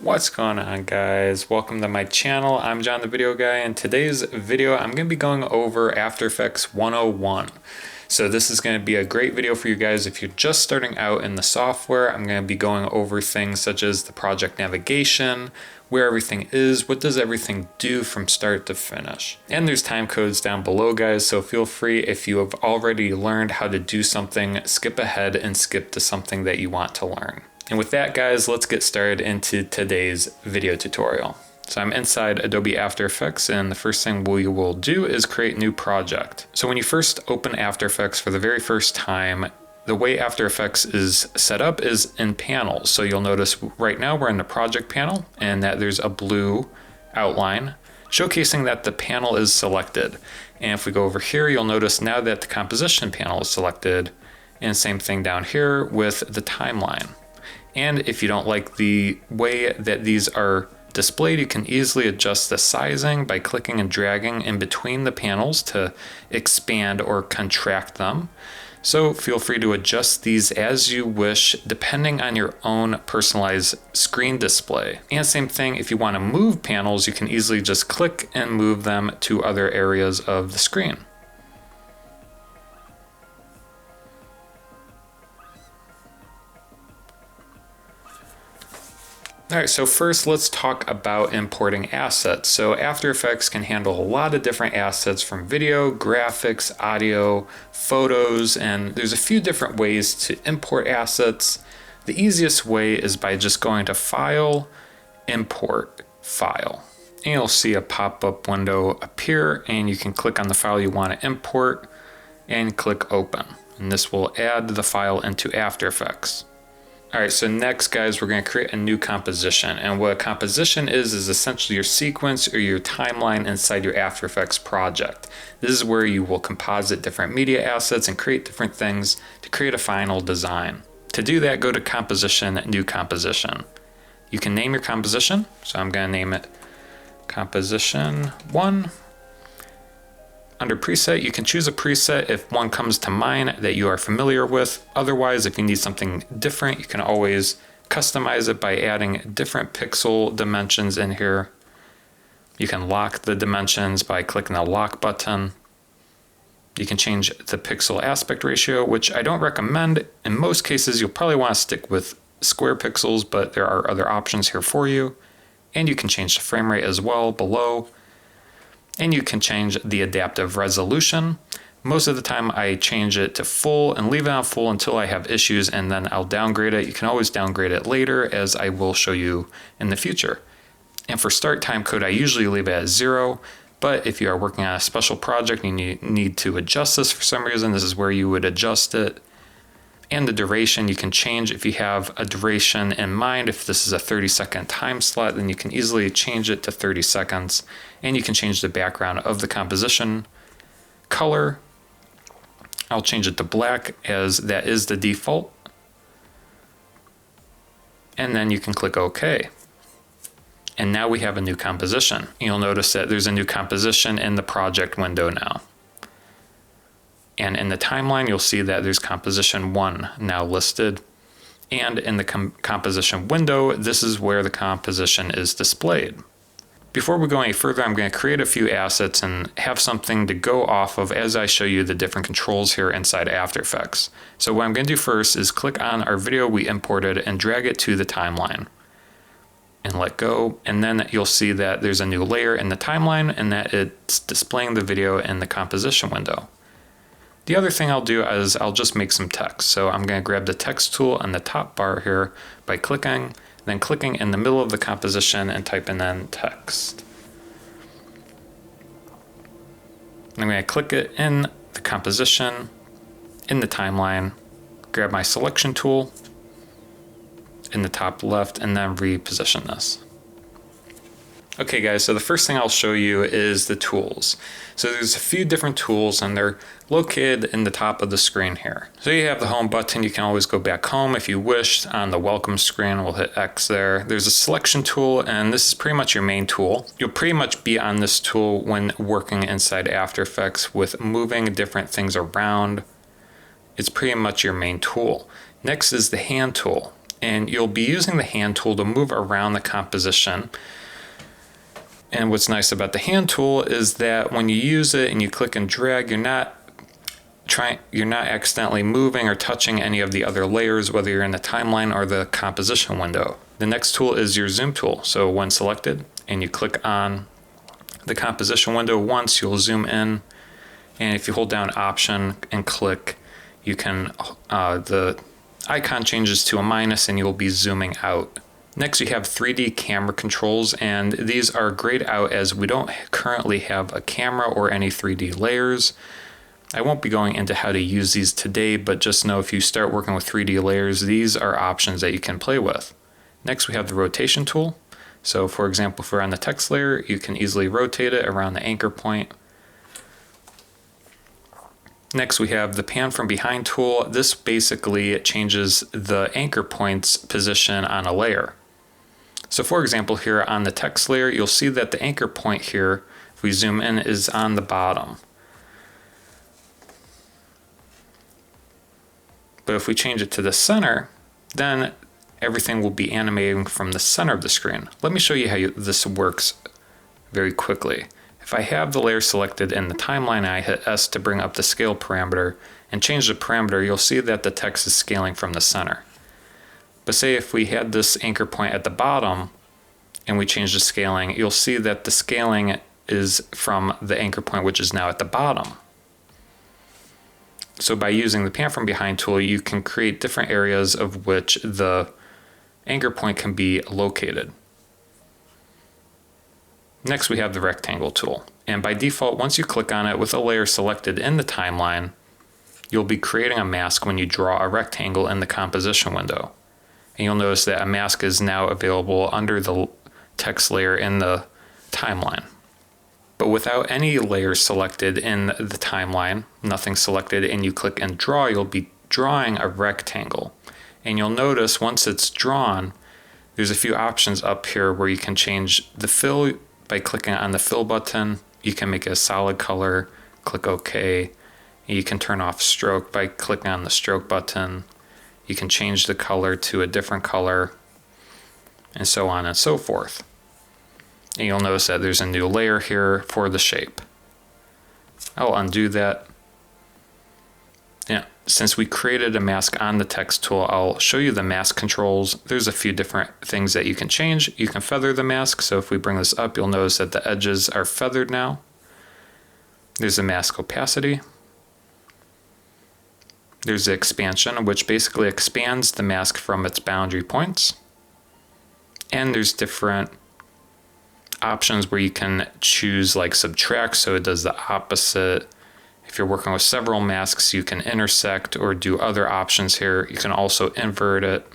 What's going on, guys? Welcome to my channel. I'm John the Video Guy. In today's video, I'm going to be going over After Effects 101. So this is going to be a great video for you guys if you're just starting out in the software. I'm going to be going over things such as the project navigation, where everything is, what does everything do from start to finish. And there's time codes down below, guys, so feel free, if you have already learned how to do something, skip ahead and skip to something that you want to learn. And with that, guys, let's get started into today's video tutorial. So I'm inside Adobe After Effects, and the first thing we will do is create a new project. So when you first open After Effects for the very first time, the way After Effects is set up is in panels. So you'll notice right now we're in the project panel and that there's a blue outline showcasing that the panel is selected. And if we go over here, you'll notice now that the composition panel is selected, and same thing down here with the timeline. And if you don't like the way that these are displayed, you can easily adjust the sizing by clicking and dragging in between the panels to expand or contract them. So feel free to adjust these as you wish, depending on your own personalized screen display. And same thing, if you want to move panels, you can easily just click and move them to other areas of the screen. All right, so first let's talk about importing assets. So After Effects can handle a lot of different assets from video, graphics, audio, photos, and there's a few different ways to import assets. The easiest way is by just going to File, Import, File. And you'll see a pop-up window appear, and you can click on the file you want to import and click Open. And this will add the file into After Effects. All right, so next, guys, we're going to create a new composition. And what a composition is essentially your sequence or your timeline inside your After Effects project. This is where you will composite different media assets and create different things to create a final design. To do that, go to Composition, New Composition. You can name your composition. So I'm going to name it Composition 1. Under preset, you can choose a preset if one comes to mind that you are familiar with. Otherwise, if you need something different, you can always customize it by adding different pixel dimensions in here. You can lock the dimensions by clicking the lock button. You can change the pixel aspect ratio, which I don't recommend. In most cases, you'll probably want to stick with square pixels, but there are other options here for you. And you can change the frame rate as well below. And you can change the adaptive resolution. Most of the time I change it to full and leave it on full until I have issues, and then I'll downgrade it. You can always downgrade it later, as I will show you in the future. And for start time code, I usually leave it at 0, but if you are working on a special project and you need to adjust this for some reason, this is where you would adjust it. And the duration you can change if you have a duration in mind. If this is a 30-second time slot, then you can easily change it to 30 seconds. And you can change the background of the composition. Color, I'll change it to black as that is the default. And then you can click OK. And now we have a new composition. You'll notice that there's a new composition in the project window now. And in the timeline, you'll see that there's composition 1 now listed. And in the composition window, this is where the composition is displayed. Before we go any further, I'm going to create a few assets and have something to go off of as I show you the different controls here inside After Effects. So what I'm going to do first is click on our video we imported and drag it to the timeline. And let go, and then you'll see that there's a new layer in the timeline and that it's displaying the video in the composition window. The other thing I'll do is I'll just make some text. So I'm going to grab the text tool on the top bar here by clicking, then clicking in the middle of the composition and typing in text. I'm going to click it in the composition, in the timeline, grab my selection tool in the top left, and then reposition this. Okay, guys, so the first thing I'll show you is the tools. So there's a few different tools and they're located in the top of the screen here. So you have the home button. You can always go back home if you wish. On the welcome screen, we'll hit X there. There's a selection tool, and this is pretty much your main tool. You'll pretty much be on this tool when working inside After Effects with moving different things around. It's pretty much your main tool. Next is the hand tool. And you'll be using the hand tool to move around the composition. And what's nice about the hand tool is that when you use it and you click and drag, you're not accidentally moving or touching any of the other layers, whether you're in the timeline or the composition window. The next tool is your zoom tool. So when selected and you click on the composition window once, you'll zoom in. And if you hold down Option and click, you can, the icon changes to a minus and you'll be zooming out. Next, you have 3D camera controls, and these are grayed out as we don't currently have a camera or any 3D layers. I won't be going into how to use these today, but just know if you start working with 3D layers, these are options that you can play with. Next, we have the rotation tool. So for example, if we're on the text layer, you can easily rotate it around the anchor point. Next, we have the pan from behind tool. This basically changes the anchor point's position on a layer. So for example, here on the text layer, you'll see that the anchor point here, if we zoom in, is on the bottom. But if we change it to the center, then everything will be animating from the center of the screen. Let me show you how this works very quickly. If I have the layer selected in the timeline, I hit S to bring up the scale parameter and change the parameter, you'll see that the text is scaling from the center. But say if we had this anchor point at the bottom and we change the scaling, you'll see that the scaling is from the anchor point, which is now at the bottom. So by using the pan from behind tool, you can create different areas of which the anchor point can be located. Next, we have the rectangle tool. And by default, once you click on it with a layer selected in the timeline, you'll be creating a mask when you draw a rectangle in the composition window. And you'll notice that a mask is now available under the text layer in the timeline. But without any layers selected in the timeline, nothing selected, and you click and draw, you'll be drawing a rectangle. And you'll notice once it's drawn, there's a few options up here where you can change the fill by clicking on the fill button. You can make it a solid color, click OK. You can turn off stroke by clicking on the stroke button. You can change the color to a different color, and so on and so forth. And you'll notice that there's a new layer here for the shape. I'll undo that. Yeah, since we created a mask on the text tool, I'll show you the mask controls. There's a few different things that you can change. You can feather the mask. So if we bring this up, you'll notice that the edges are feathered now. There's the mask opacity. There's the expansion, which basically expands the mask from its boundary points. And there's different options where you can choose like subtract, so it does the opposite. If you're working with several masks, you can intersect or do other options here. You can also invert it,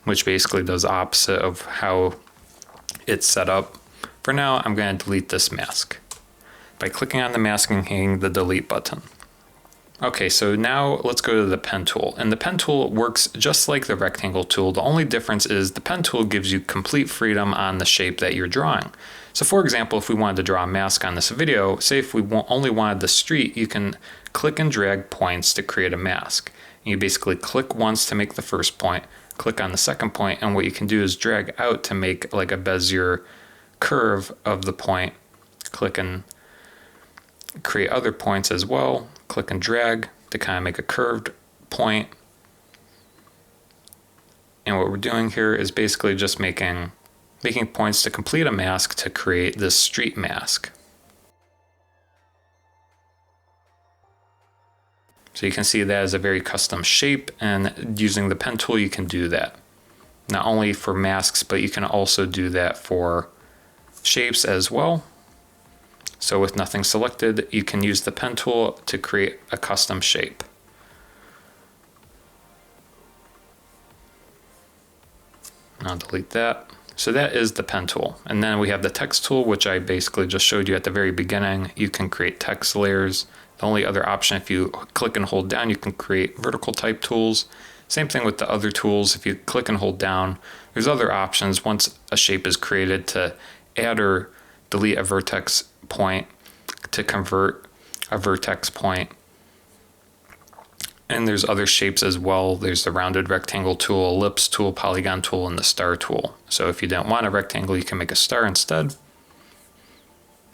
which basically does the opposite of how it's set up. For now, I'm going to delete this mask by clicking on the mask and hitting the delete button. Okay, so now let's go to the pen tool. And the pen tool works just like the rectangle tool. The only difference is the pen tool gives you complete freedom on the shape that you're drawing. So for example, if we wanted to draw a mask on this video, say if we only wanted the street, you can click and drag points to create a mask. And you basically click once to make the first point, click on the second point, and what you can do is drag out to make like a Bezier curve of the point. Click and create other points as well. Click and drag to kind of make a curved point. And what we're doing here is basically just making points to complete a mask to create this street mask. So you can see that is a very custom shape, and using the pen tool you can do that. Not only for masks, but you can also do that for shapes as well. So with nothing selected, you can use the pen tool to create a custom shape. I'll delete that. So that is the pen tool. And then we have the text tool, which I basically just showed you at the very beginning. You can create text layers. The only other option, if you click and hold down, you can create vertical type tools. Same thing with the other tools. If you click and hold down, there's other options once a shape is created to add or delete a vertex point, to convert a vertex point. And there's other shapes as well. There's the rounded rectangle tool, ellipse tool, polygon tool, and the star tool. So if you don't want a rectangle, you can make a star instead.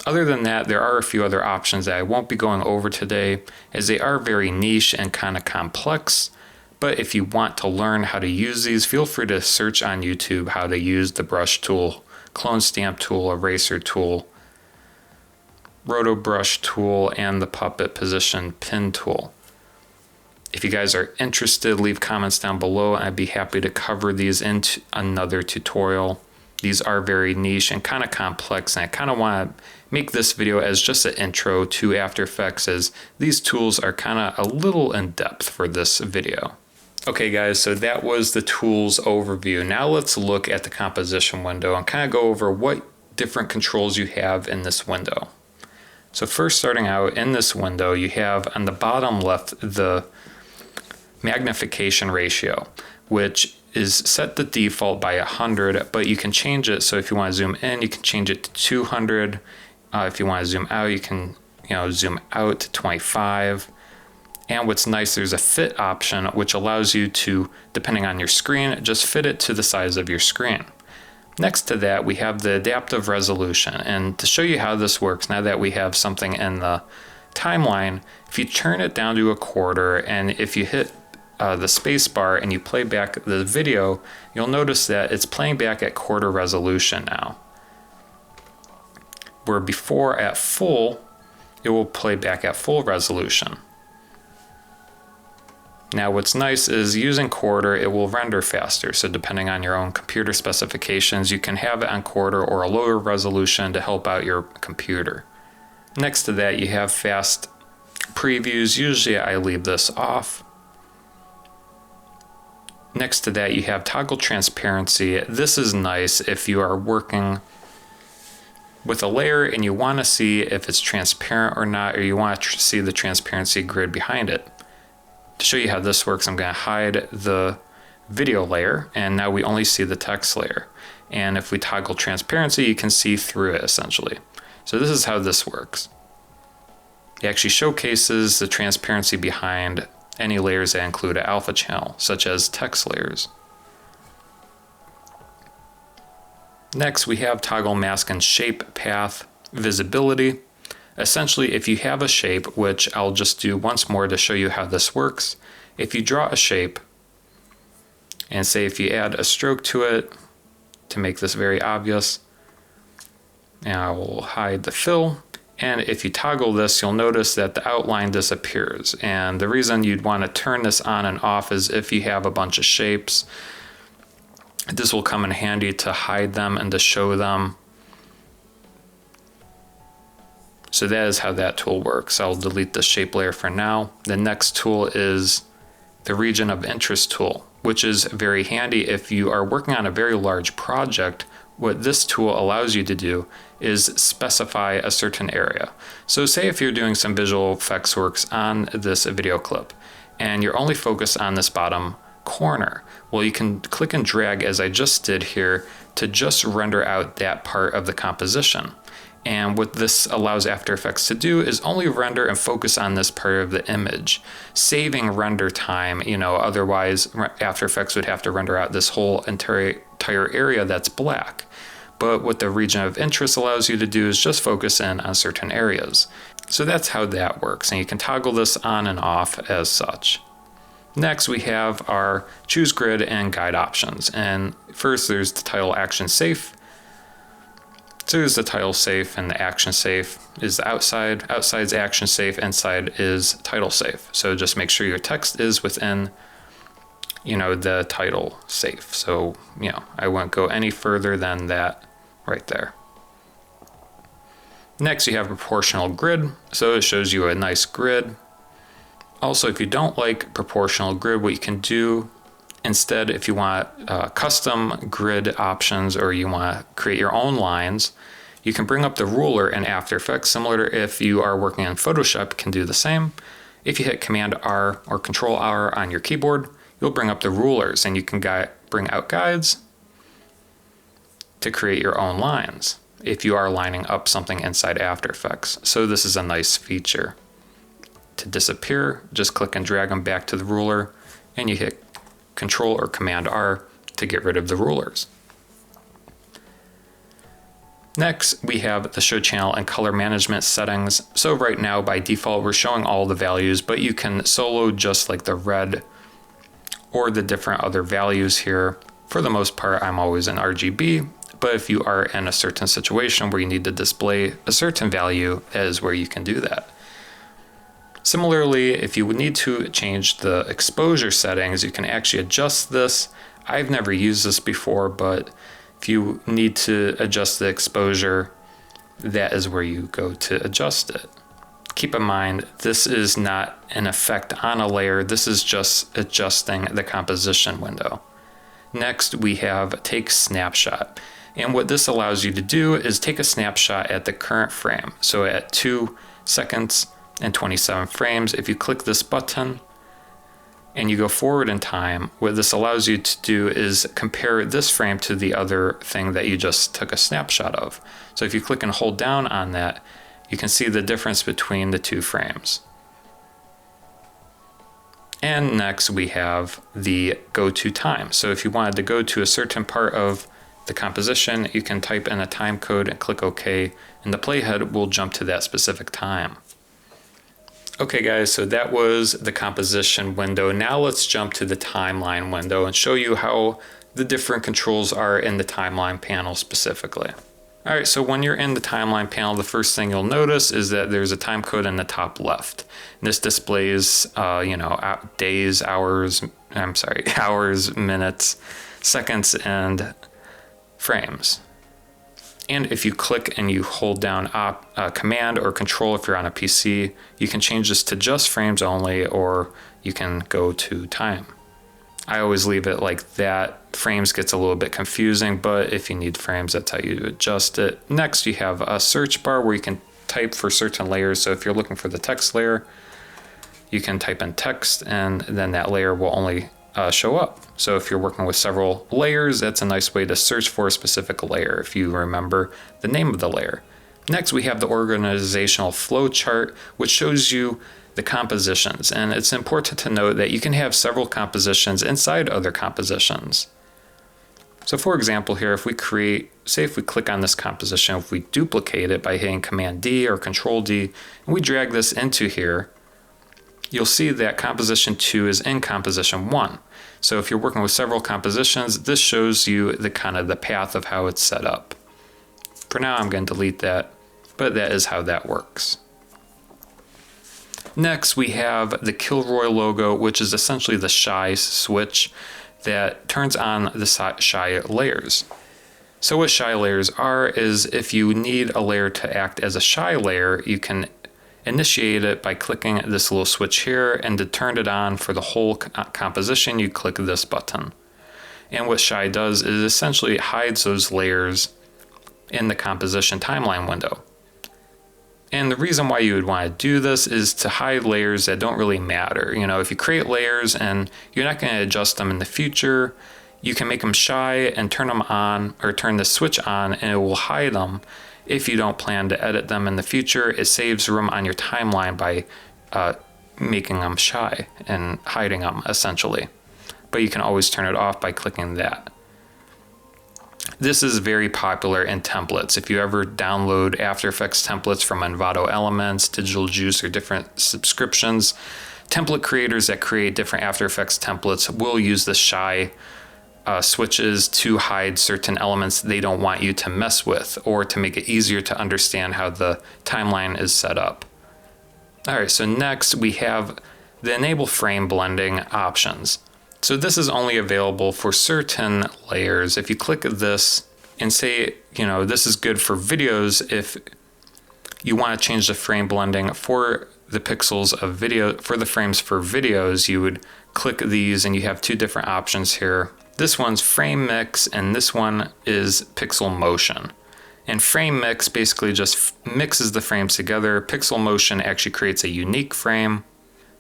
Other than that, there are a few other options that I won't be going over today, as they are very niche and kind of complex. But if you want to learn how to use these, feel free to search on YouTube how to use the brush tool, clone stamp tool, eraser tool, roto brush tool, and the puppet position pin tool. If you guys are interested, leave comments down below, and I'd be happy to cover these into another tutorial. These are very niche and kind of complex, and I kind of want to make this video as just an intro to After Effects, as these tools are kind of a little in depth for this video. Okay guys, so that was the tools overview. Now let's look at the composition window and kind of go over what different controls you have in this window. So first, starting out in this window, you have on the bottom left the magnification ratio, which is set to default by 100, but you can change it. So if you want to zoom in, you can change it to 200. If you want to zoom out, you can zoom out to 25. And what's nice, there's a fit option, which allows you to, depending on your screen, just fit it to the size of your screen. Next to that, we have the adaptive resolution. And to show you how this works, now that we have something in the timeline, if you turn it down to 1/4, and if you hit the space bar and you play back the video, you'll notice that it's playing back at 1/4 resolution now. Where before at full, it will play back at full resolution. Now what's nice is using 1/4, it will render faster. So depending on your own computer specifications, you can have it on 1/4 or a lower resolution to help out your computer. Next to that, you have fast previews. Usually I leave this off. Next to that, you have toggle transparency. This is nice if you are working with a layer and you want to see if it's transparent or not, or you want to see the transparency grid behind it. To show you how this works, I'm going to hide the video layer, and now we only see the text layer. And if we toggle transparency, you can see through it essentially. So this is how this works. It actually showcases the transparency behind any layers that include an alpha channel, such as text layers. Next, we have toggle mask and shape path visibility. Essentially, if you have a shape, which I'll just do once more to show you how this works. If you draw a shape, and say if you add a stroke to it to make this very obvious, and I will hide the fill. And if you toggle this, you'll notice that the outline disappears. And the reason you'd want to turn this on and off is if you have a bunch of shapes, this will come in handy to hide them and to show them. So that is how that tool works. I'll delete the shape layer for now. The next tool is the region of interest tool, which is very handy if you are working on a very large project. What this tool allows you to do is specify a certain area. So say if you're doing some visual effects works on this video clip and you're only focused on this bottom corner, well, you can click and drag, as I just did here, to just render out that part of the composition. And what this allows After Effects to do is only render and focus on this part of the image, saving render time. Otherwise After Effects would have to render out this whole entire area that's black. But what the region of interest allows you to do is just focus in on certain areas. So that's how that works, and you can toggle this on and off as such. Next, we have our choose grid and guide options. And first, there's the title action safe. So there's the title safe, and the action safe is the outside. Outside's action safe, inside is title safe. So just make sure your text is within the title safe. So, I won't go any further than that right there. Next, you have proportional grid. So it shows you a nice grid. Also, if you don't like proportional grid, what you can do instead, if you want custom grid options, or you want to create your own lines, you can bring up the ruler in After Effects, similar to if you are working in Photoshop, you can do the same. If you hit Command R or Control R on your keyboard, you'll bring up the rulers, and you can bring out guides to create your own lines if you are lining up something inside After Effects. So this is a nice feature. to disappear, just click and drag them back to the ruler, and you hit Control or Command R to get rid of the rulers. Next, we have the show channel and color management settings. So right now, by default, we're showing all the values, but you can solo just like the red or the different other values here. For the most part, I'm always in RGB, but if you are in a certain situation where you need to display a certain value, that is where you can do that. Similarly, if you would need to change the exposure settings, you can actually adjust this. I've never used this before, but if you need to adjust the exposure, that is where you go to adjust it. Keep in mind, this is not an effect on a layer. This is just adjusting the composition window. Next, we have Take Snapshot. And what this allows you to do is take a snapshot at the current frame. So at 2 seconds and 27 frames, if you click this button and you go forward in time, what this allows you to do is compare this frame to the other thing that you just took a snapshot of. So if you click and hold down on that, you can see the difference between the two frames. And next we have the go to time. So if you wanted to go to a certain part of the composition, you can type in a time code and click OK, and the playhead will jump to that specific time. Okay guys, so that was the composition window. Now let's jump to the timeline window and show you how the different controls are in the timeline panel specifically. All right, so when you're in the timeline panel, the first thing you'll notice is that there's a time code in the top left. And this displays, days, hours, hours, minutes, seconds, and frames. And if you click and you hold down Command or Control if you're on a PC, you can change this to just frames only, or you can go to time. I always leave it like that. Frames gets a little bit confusing, but if you need frames, that's how you adjust it. Next, you have a search bar where you can type for certain layers. So if you're looking for the text layer, you can type in text, and then that layer will only show up. So if you're working with several layers, that's a nice way to search for a specific layer if you remember the name of the layer. Next, we have the organizational flow chart, which shows you the compositions. And it's important to note that you can have several compositions inside other compositions. So for example here, if we click on this composition, if we duplicate it by hitting Command D or Control D, and we drag this into here, you'll see that composition 2 is in composition 1. So if you're working with several compositions, this shows you the path of how it's set up. For now, I'm going to delete that, but that is how that works. Next, we have the Kilroy logo, which is essentially the shy switch that turns on the shy layers. So what shy layers are is if you need a layer to act as a shy layer, you can initiate it by clicking this little switch here, and to turn it on for the whole composition, you click this button. And what shy does is essentially hides those layers in the composition timeline window. And the reason why you would want to do this is to hide layers that don't really matter. You know, if you create layers and you're not going to adjust them in the future, you can make them shy and turn them on, or turn the switch on, and it will hide them. If you don't plan to edit them in the future, it saves room on your timeline by making them shy and hiding them essentially. But you can always turn it off by clicking that. This is very popular in templates. If you ever download After Effects templates from Envato Elements, Digital Juice, or different subscriptions, template creators that create different After Effects templates will use the shy switches to hide certain elements they don't want you to mess with, or to make it easier to understand how the timeline is set up. All right, so next we have the Enable Frame Blending options. So this is only available for certain layers. If you click this and say, this is good for videos, if you want to change the frame blending for the pixels of video, for the frames for videos, you would click these, and you have two different options here. This one's frame mix, and this one is pixel motion. And frame mix basically just mixes the frames together. Pixel motion actually creates a unique frame.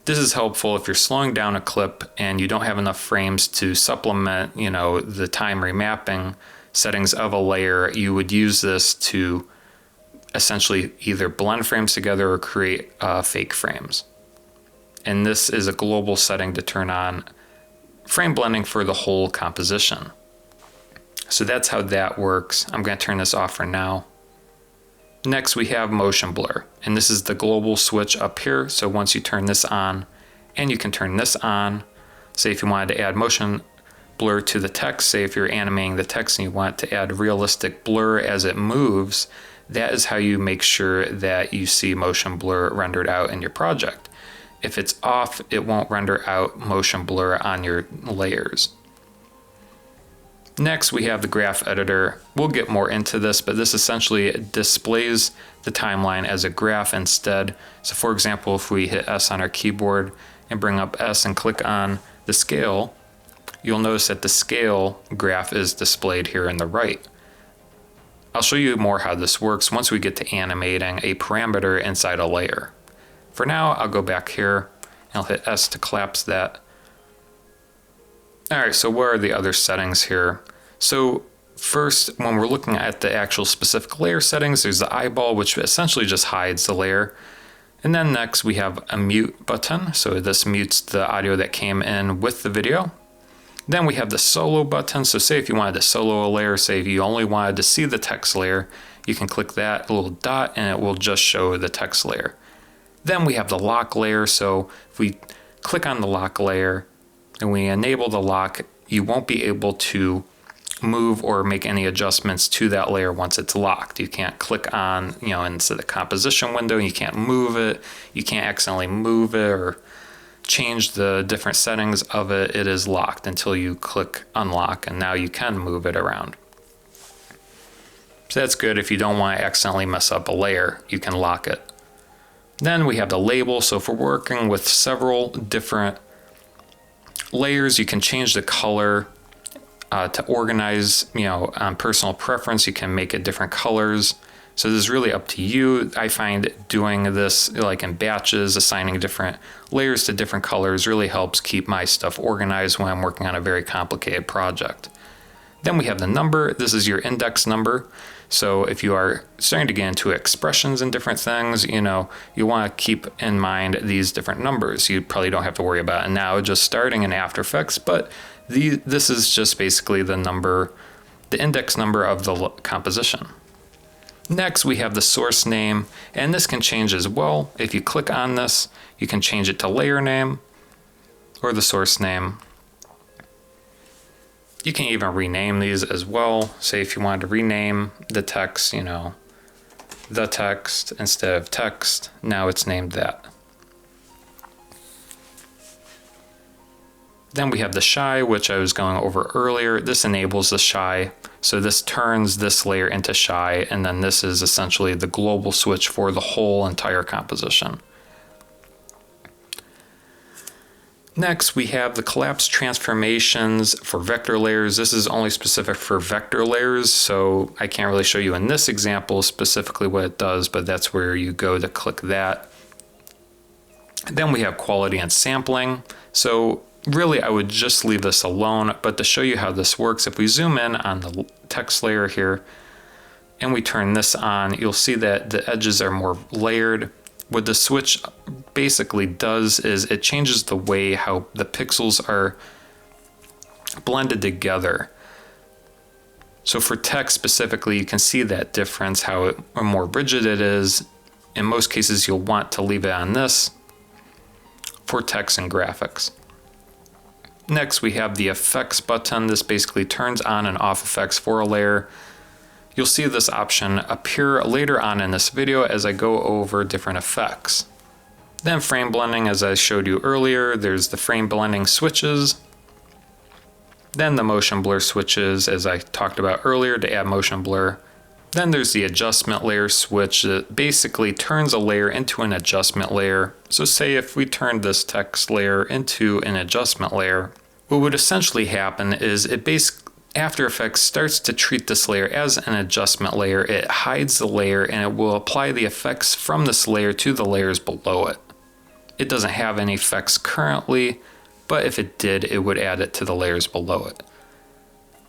This is helpful if you're slowing down a clip and you don't have enough frames to supplement, the time remapping settings of a layer. You would use this to essentially either blend frames together or create fake frames. And this is a global setting to turn on frame blending for the whole composition. So that's how that works. I'm going to turn this off for now. Next, we have motion blur, and this is the global switch up here. So once you turn this on, and you can turn this on, say if you wanted to add motion blur to the text, say if you're animating the text and you want to add realistic blur as it moves, that is how you make sure that you see motion blur rendered out in your project. If it's off, it won't render out motion blur on your layers. Next, we have the graph editor. We'll get more into this, but this essentially displays the timeline as a graph instead. So for example, if we hit S on our keyboard and bring up S and click on the scale, you'll notice that the scale graph is displayed here in the right. I'll show you more how this works once we get to animating a parameter inside a layer. For now, I'll go back here and I'll hit S to collapse that. All right, so what are the other settings here? So first, when we're looking at the actual specific layer settings, there's the eyeball, which essentially just hides the layer. And then next we have a mute button. So this mutes the audio that came in with the video. Then we have the solo button. So say if you wanted to solo a layer, say if you only wanted to see the text layer, you can click that little dot and it will just show the text layer. Then we have the lock layer. So if we click on the lock layer and we enable the lock, you won't be able to move or make any adjustments to that layer once it's locked. You can't click on, into the composition window, you can't move it, you can't accidentally move it or change the different settings of it. It is locked until you click unlock, and now you can move it around. So that's good if you don't want to accidentally mess up a layer, you can lock it. Then we have the label. So if we're working with several different layers, you can change the color to organize, on personal preference. You can make it different colors. So this is really up to you. I find doing this like in batches, assigning different layers to different colors really helps keep my stuff organized when I'm working on a very complicated project. Then we have the number. This is your index number. So if you are starting to get into expressions and different things, you want to keep in mind these different numbers. You probably don't have to worry about it now, just starting in After Effects, but this is just basically the number, the index number of the composition. Next, we have the source name, and this can change as well. If you click on this, you can change it to layer name or the source name. You can even rename these as well. Say if you wanted to rename the text, the text instead of text, now it's named that. Then we have the shy, which I was going over earlier. This enables the shy. So this turns this layer into shy, and then this is essentially the global switch for the whole entire composition. Next, we have the collapse transformations for vector layers. This is only specific for vector layers, so I can't really show you in this example specifically what it does, but that's where you go to click that. Then we have quality and sampling. So really, I would just leave this alone, but to show you how this works, if we zoom in on the text layer here and we turn this on, you'll see that the edges are more layered. What the switch basically does is it changes the way how the pixels are blended together. So for text specifically, you can see that difference, how more rigid it is. In most cases, you'll want to leave it on this for text and graphics. Next, we have the effects button. This basically turns on and off effects for a layer. You'll see this option appear later on in this video as I go over different effects. Then frame blending, as I showed you earlier, there's the frame blending switches. Then the motion blur switches, as I talked about earlier, to add motion blur. Then there's the adjustment layer switch that basically turns a layer into an adjustment layer. So say if we turned this text layer into an adjustment layer, what would essentially happen is After Effects starts to treat this layer as an adjustment layer. It hides the layer and it will apply the effects from this layer to the layers below it. It doesn't have any effects currently, but if it did, it would add it to the layers below it.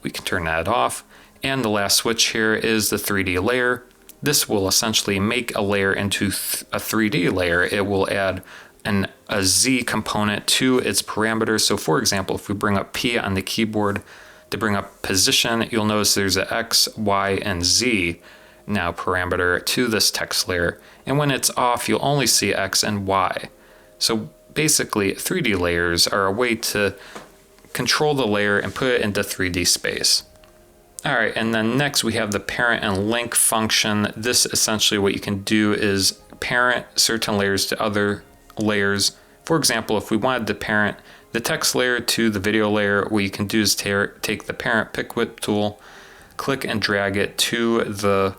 We can turn that off. And the last switch here is the 3D layer. This will essentially make a layer into a 3D layer. It will add a Z component to its parameters. So for example, if we bring up P on the keyboard to bring up position, you'll notice there's a X, Y, and Z now parameter to this text layer. And when it's off, you'll only see X and Y. So basically 3D layers are a way to control the layer and put it into 3D space. All right, and then next we have the parent and link function. This essentially what you can do is parent certain layers to other layers. For example, if we wanted to parent the text layer to the video layer, what you can do is take the parent pick whip tool, click and drag it to the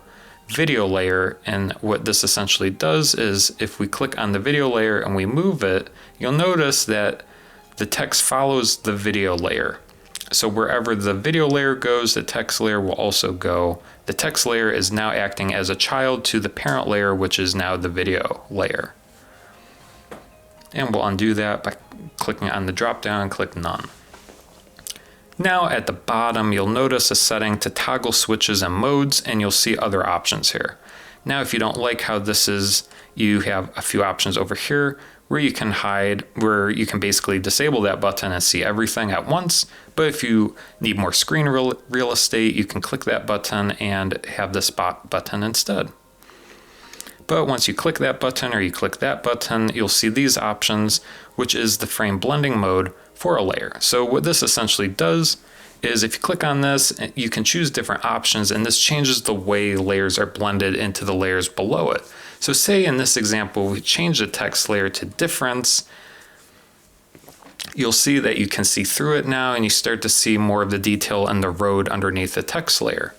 video layer. And what this essentially does is if we click on the video layer and we move it, you'll notice that the text follows the video layer. So wherever the video layer goes, the text layer will also go. The text layer is now acting as a child to the parent layer, which is now the video layer. And we'll undo that by clicking on the drop down and click none. Now at the bottom, you'll notice a setting to toggle switches and modes, and you'll see other options here. Now, if you don't like how this is, you have a few options over here where you can hide, where you can basically disable that button and see everything at once. But if you need more screen real estate, you can click that button and have the spot button instead. But once you click that button or you click that button, you'll see these options, which is the frame blending mode for a layer. So what this essentially does is if you click on this, you can choose different options, and this changes the way layers are blended into the layers below it. So say in this example, we change the text layer to difference. You'll see that you can see through it now, and you start to see more of the detail in the road underneath the text layer.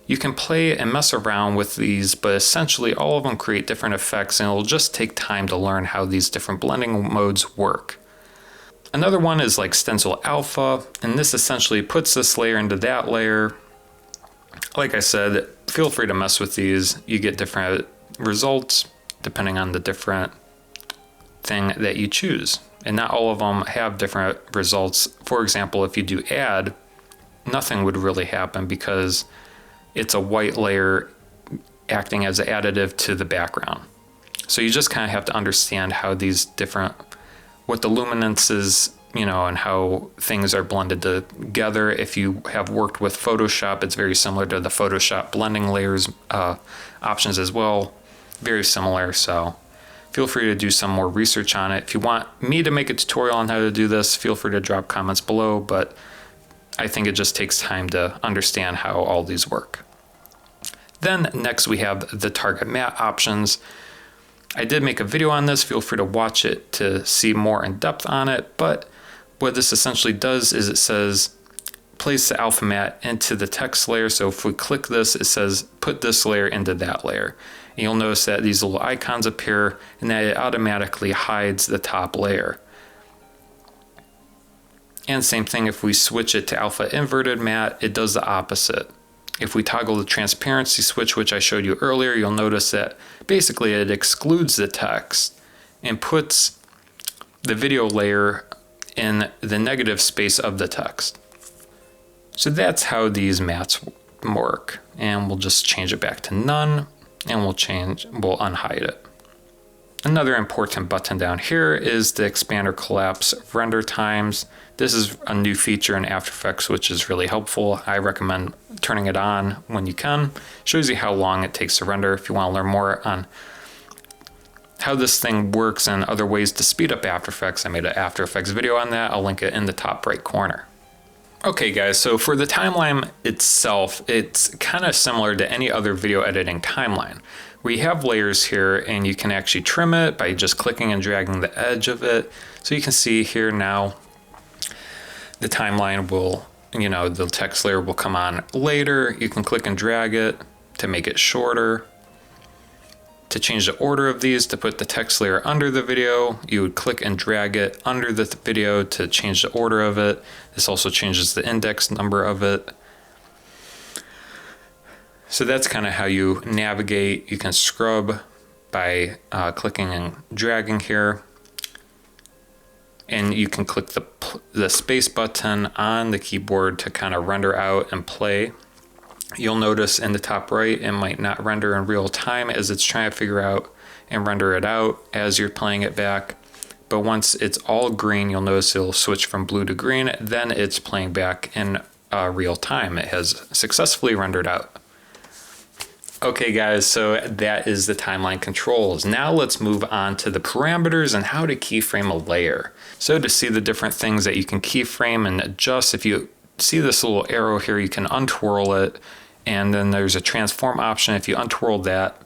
You can play and mess around with these, but essentially all of them create different effects, and it'll just take time to learn how these different blending modes work. Another one is like stencil alpha, and this essentially puts this layer into that layer. Like I said, feel free to mess with these. You get different results depending on the different thing that you choose. And not all of them have different results. For example, if you do add, nothing would really happen because it's a white layer acting as an additive to the background. So you just kind of have to understand how these different, what the luminance is, and how things are blended together. If you have worked with Photoshop, it's very similar to the Photoshop blending layers options as well. Very similar, so feel free to do some more research on it. If you want me to make a tutorial on how to do this, feel free to drop comments below, but I think it just takes time to understand how all these work. Then next we have the target matte options. I did make a video on this, feel free to watch it to see more in depth on it, but what this essentially does is it says place the alpha matte into the text layer. So if we click this, it says put this layer into that layer. And you'll notice that these little icons appear and that it automatically hides the top layer. And same thing, if we switch it to alpha inverted matte, it does the opposite. If we toggle the transparency switch, which I showed you earlier, you'll notice that basically it excludes the text and puts the video layer in the negative space of the text. So that's how these mattes work. And we'll just change it back to none, and we'll unhide it. Another important button down here is the expand or collapse render times. This is a new feature in After Effects, which is really helpful. I recommend turning it on when you can. Shows you how long it takes to render. If you want to learn more on how this thing works and other ways to speed up After Effects, I made an After Effects video on that. I'll link it in the top right corner. Okay guys, so for the timeline itself, it's kind of similar to any other video editing timeline. We have layers here, and you can actually trim it by just clicking and dragging the edge of it. So you can see here now, the timeline will, the text layer will come on later. You can click and drag it to make it shorter. To change the order of these, to put the text layer under the video, you would click and drag it under the video to change the order of it. This also changes the index number of it. So that's kind of how you navigate. You can scrub by clicking and dragging here. And you can click the space button on the keyboard to kind of render out and play. You'll notice in the top right, it might not render in real time as it's trying to figure out and render it out as you're playing it back. but once it's all green, you'll notice it'll switch from blue to green. Then it's playing back in real time. It has successfully rendered out. Okay guys, so that is the timeline controls. Now let's move on to the parameters and how to keyframe a layer. So to see the different things that you can keyframe and adjust, if you see this little arrow here, you can untwirl it, and then there's a transform option. If you untwirl that,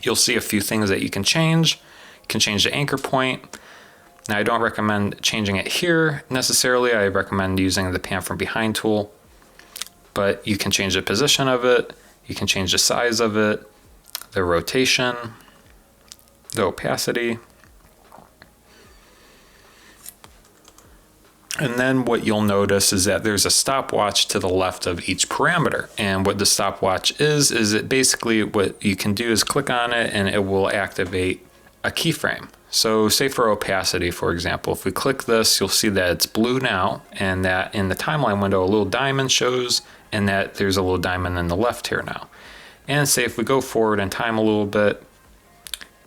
you'll see a few things that you can change. You can change the anchor point. Now I don't recommend changing it here necessarily. I recommend using the pan from behind tool, but you can change the position of it. You can change the size of it, the rotation, the opacity. And then what you'll notice is that there's a stopwatch to the left of each parameter. And what the stopwatch is it basically what you can do is click on it and it will activate a keyframe. So say for opacity, for example, if we click this, you'll see that it's blue now, and that in the timeline window, a little diamond shows, and that there's a little diamond in the left here now. And say if we go forward in time a little bit,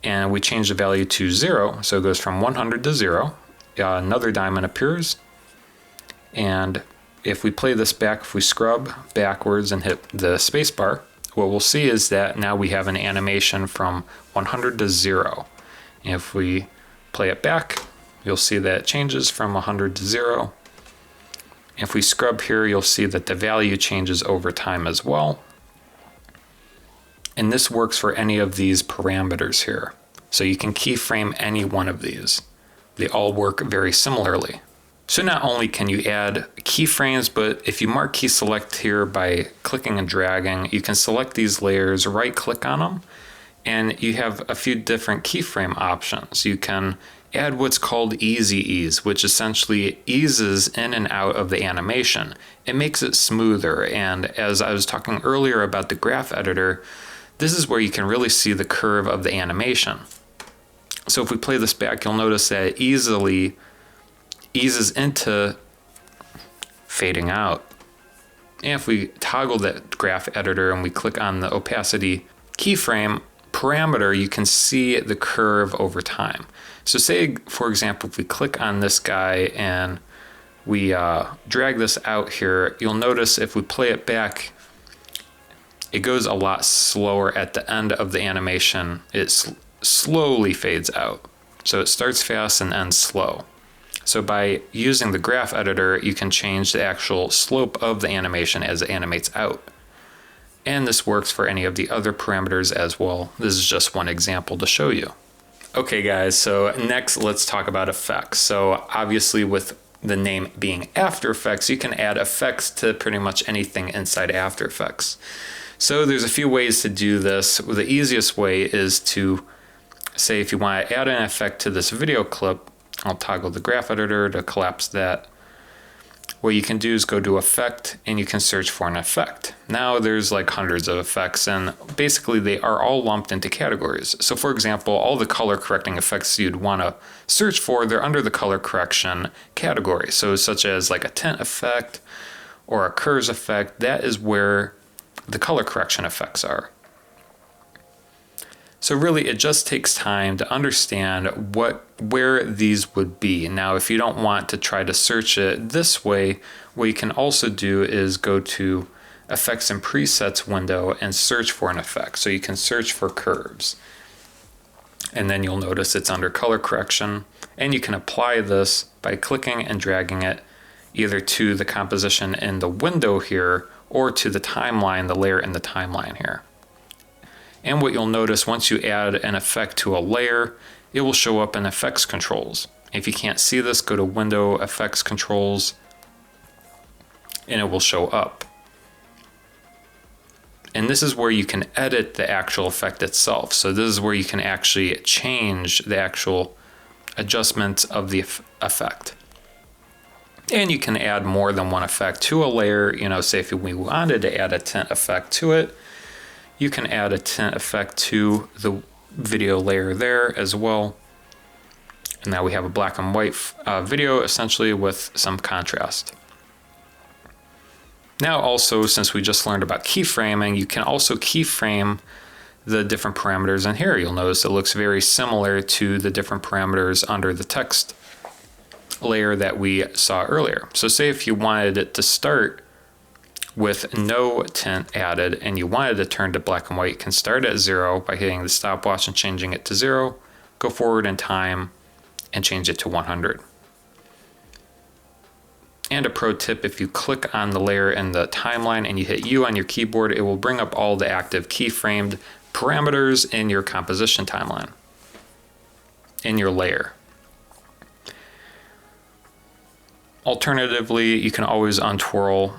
and we change the value to 0, so it goes from 100 to 0, another diamond appears. And if we play this back, if we scrub backwards and hit the space bar, what we'll see is that now we have an animation from 100 to 0. If we play it back, you'll see that it changes from 100 to 0. If we scrub here, you'll see that the value changes over time as well. And this works for any of these parameters here. So you can keyframe any one of these. They all work very similarly. So not only can you add keyframes, but if you mark key select here by clicking and dragging, you can select these layers, right click on them, and you have a few different keyframe options. You can add what's called easy ease, which essentially eases in and out of the animation. It makes it smoother, and as I was talking earlier about the graph editor, this is where you can really see the curve of the animation. So if we play this back, you'll notice that it easily eases into fading out. And if we toggle that graph editor and we click on the opacity keyframe parameter, you can see the curve over time. So say, for example, if we click on this guy and we drag this out here, you'll notice if we play it back, it goes a lot slower at the end of the animation. It slowly fades out. So it starts fast and ends slow. So by using the graph editor, you can change the actual slope of the animation as it animates out. And this works for any of the other parameters as well. This is just one example to show you. Okay guys, so next let's talk about effects. So obviously with the name being After Effects, you can add effects to pretty much anything inside After Effects. So there's a few ways to do this. The easiest way is to say if you want to add an effect to this video clip, I'll toggle the graph editor to collapse that. What you can do is go to effect and you can search for an effect. Now there's like hundreds of effects, and basically they are all lumped into categories. So for example, all the color correcting effects you'd want to search for, they're under the color correction category. So such as like a tint effect or a curves effect, that is where the color correction effects are. So really it just takes time to understand where these would be. Now if you don't want to try to search it this way, what you can also do is go to Effects and Presets window and search for an effect. So you can search for curves. And then you'll notice it's under color correction, and you can apply this by clicking and dragging it either to the composition in the window here or to the timeline, the layer in the timeline here. And what you'll notice once you add an effect to a layer, it will show up in Effects Controls. If you can't see this, go to Window, Effects Controls, and it will show up. And this is where you can edit the actual effect itself. So this is where you can actually change the actual adjustments of the effect. And you can add more than one effect to a layer. You know, say if we wanted to add a tint effect to it, you can add a tint effect to the video layer there as well. And now we have a black and white video essentially with some contrast. Now also, since we just learned about keyframing, you can also keyframe the different parameters in here. You'll notice it looks very similar to the different parameters under the text layer that we saw earlier. So say if you wanted it to start with no tint added and you wanted to turn to black and white, you can start at 0 by hitting the stopwatch and changing it to 0, go forward in time and change it to 100. And a pro tip, if you click on the layer in the timeline and you hit U on your keyboard, it will bring up all the active keyframed parameters in your composition timeline, in your layer. Alternatively, you can always untwirl,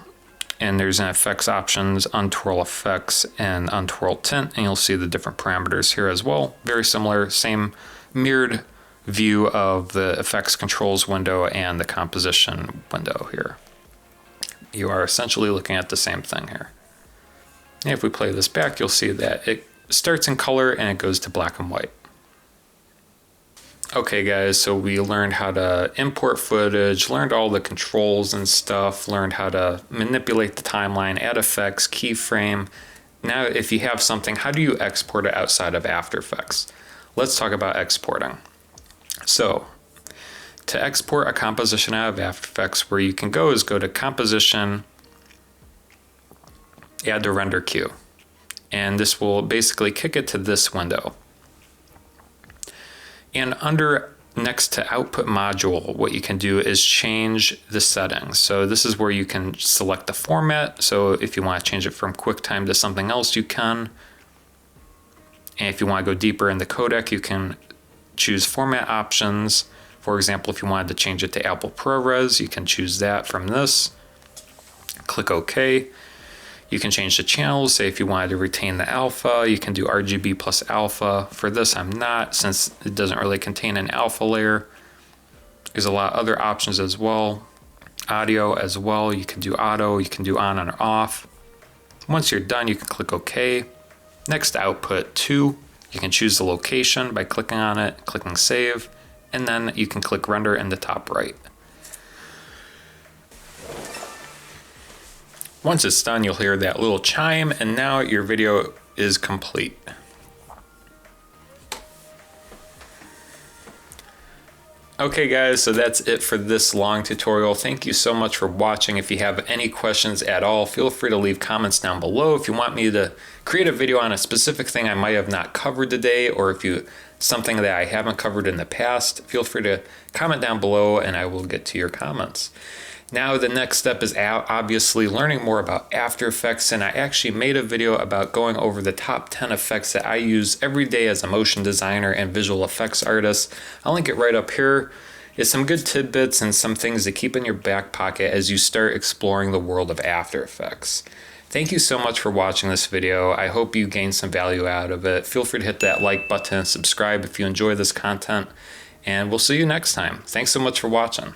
and there's an effects options, untwirl effects and untwirl tint, and you'll see the different parameters here as well. Very similar, same mirrored view of the effects controls window and the composition window here. You are essentially looking at the same thing here. And if we play this back, you'll see that it starts in color and it goes to black and white. Okay guys, so we learned how to import footage, learned all the controls and stuff, learned how to manipulate the timeline, add effects, keyframe. Now if you have something, how do you export it outside of After Effects? Let's talk about exporting. So to export a composition out of After Effects, where you can go is go to Composition, Add to Render Queue. And this will basically kick it to this window. And under next to Output Module, what you can do is change the settings. So this is where you can select the format. So if you want to change it from QuickTime to something else, you can. And if you want to go deeper in the codec, you can choose format options. For example, if you wanted to change it to Apple ProRes, you can choose that from this. Click OK. You can change the channels. Say if you wanted to retain the alpha, you can do RGB plus alpha. For this, I'm not, since it doesn't really contain an alpha layer. There's a lot of other options as well. Audio as well. You can do auto, you can do on and off. Once you're done, you can click OK. Next, output 2. You can choose the location by clicking on it, clicking save, and then you can click render in the top right. Once it's done, you'll hear that little chime, and now your video is complete. Okay guys, so that's it for this long tutorial. Thank you so much for watching. If you have any questions at all, feel free to leave comments down below. If you want me to create a video on a specific thing I might have not covered today, or if you something that I haven't covered in the past, feel free to comment down below and I will get to your comments. Now the next step is obviously learning more about After Effects, and I actually made a video about going over the top 10 effects that I use every day as a motion designer and visual effects artist. I'll link it right up here. It's some good tidbits and some things to keep in your back pocket as you start exploring the world of After Effects. Thank you so much for watching this video. I hope you gained some value out of it. Feel free to hit that like button and subscribe if you enjoy this content, and we'll see you next time. Thanks so much for watching.